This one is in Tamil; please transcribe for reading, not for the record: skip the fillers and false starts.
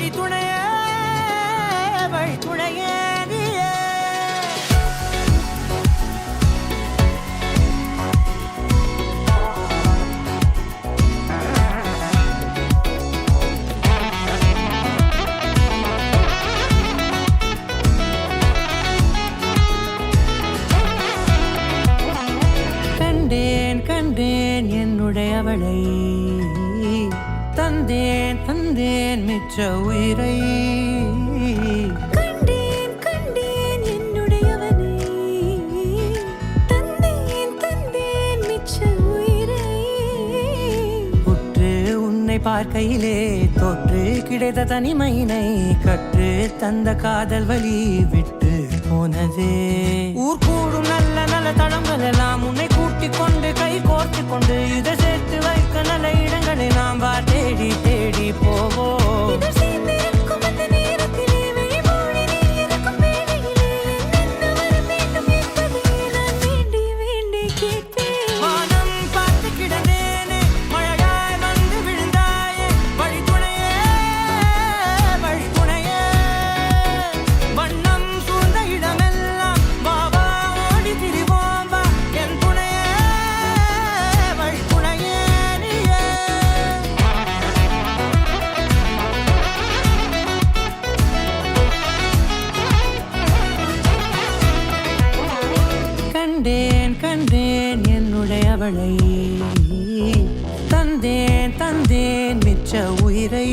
வழித்துணையே வழித்துணையே கண்டேன் என்னுடையவளை தந்தேன் தந்தேன் மிச்ச உயிரை கண்டேன் என்னுடையவனை தந்தேன் தந்தேன் மிச்ச உயிரை உற்று உன்னை பார்க்கையிலே தொற்று கிடைத்த தனிமையினை கற்று தந்த காதல் வழி விட்டு போனதே ஊர் கூடும் நல்ல நல்ல தளங்கள் எல்லாம் உன்னை கூட்டிக் கொண்டு கை கோர்த்து கொண்டு இதை சேர்த்து வைக்க நல்ல இடங்களை நாம் தேடி தேடி போவோம் கண்டேன் என்னுடையவளை தந்தேன் தந்தேன் மிச்ச உயிரை